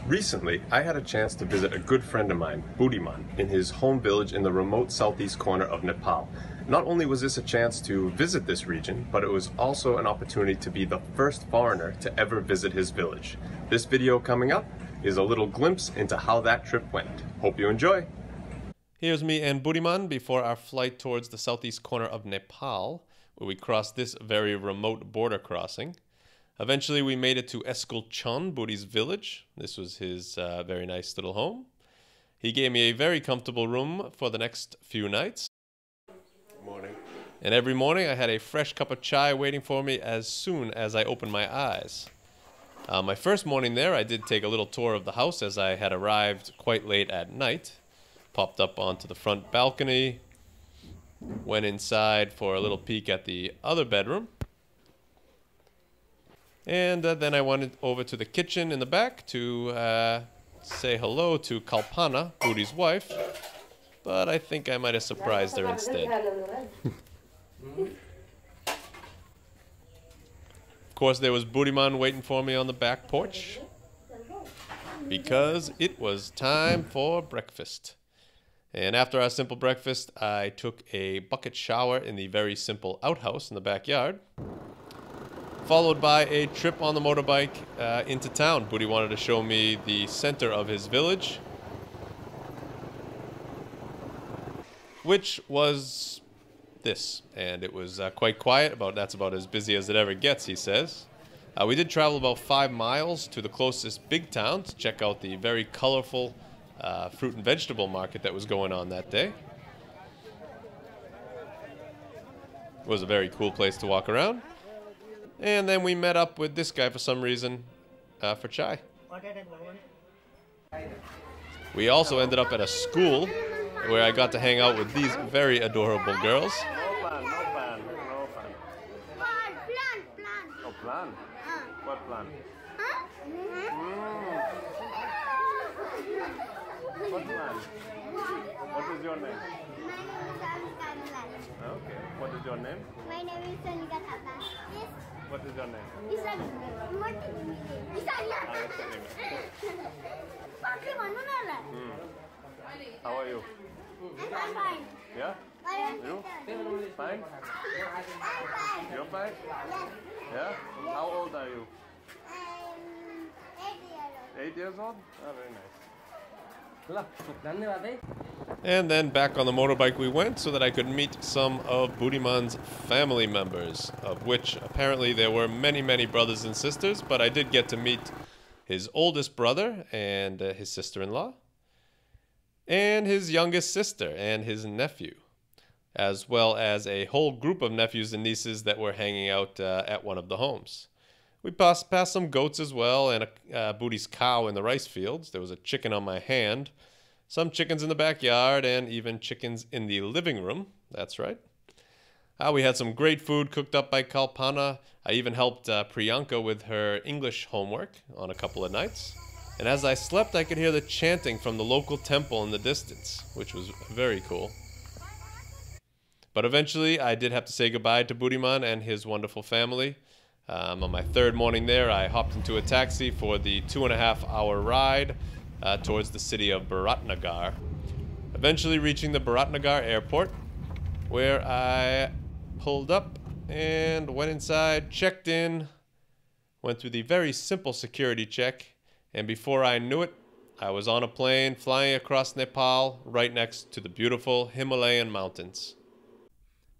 Recently, I had a chance to visit a good friend of mine, Budiman, in his home village in the remote southeast corner of Nepal. Not only was this a chance to visit this region, but it was also an opportunity to be the first foreigner to ever visit his village. This video coming up is a little glimpse into how that trip went. Hope you enjoy! Here's me and Budiman before our flight towards the southeast corner of Nepal, where we crossed this very remote border crossing. Eventually, we made it to Eskulchon, Budi's village. This was his very nice little home. He gave me a very comfortable room for the next few nights. Good morning. And every morning, I had a fresh cup of chai waiting for me as soon as I opened my eyes. My first morning there, I did take a little tour of the house as I had arrived quite late at night. Popped up onto the front balcony, went inside for a little peek at the other bedroom. And then I went over to the kitchen in the back to say hello to Kalpana, Budi's wife, but I think I might have surprised her instead. Of course, there was Budiman waiting for me on the back porch because it was time for breakfast. And after our simple breakfast, I took a bucket shower in the very simple outhouse in the backyard, followed by a trip on the motorbike into town. Budi wanted to show me the center of his village, which was this. And it was quite quiet. That's about as busy as it ever gets, he says. We did travel about 5 miles to the closest big town to check out the very colorful fruit and vegetable market that was going on that day. It was a very cool place to walk around. And then we met up with this guy for some reason for chai. We also ended up at a school where I got to hang out with these very adorable girls. Plan? What plan? What plan? What is your name? My name is Anushka. Okay. What is your name? My name is Sonika Thapa. Yes. What is your name? Isan. What is your name? Isan. How are you? I'm fine. Yeah? You? Fine? I'm fine. You're fine? Yes. Yeah? How old are you? I'm 8 years old. 8 years old? Oh, very nice. And then back on the motorbike we went so that I could meet some of Budiman's family members, of which apparently there were many, many brothers and sisters, but I did get to meet his oldest brother and his sister-in-law, and his youngest sister and his nephew, as well as a whole group of nephews and nieces that were hanging out at one of the homes. We passed some goats as well, and Budi's cow in the rice fields. There was a chicken on my hand, some chickens in the backyard, and even chickens in the living room. That's right. We had some great food cooked up by Kalpana. I even helped Priyanka with her English homework on a couple of nights. And as I slept, I could hear the chanting from the local temple in the distance, which was very cool. But eventually, I did have to say goodbye to Budiman and his wonderful family. On my third morning there, I hopped into a taxi for the 2.5-hour ride towards the city of Biratnagar, eventually reaching the Biratnagar airport, where I pulled up and went inside, checked in, went through the very simple security check, and before I knew it, I was on a plane flying across Nepal right next to the beautiful Himalayan mountains.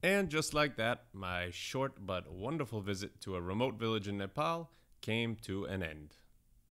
And just like that, my short but wonderful visit to a remote village in Nepal came to an end.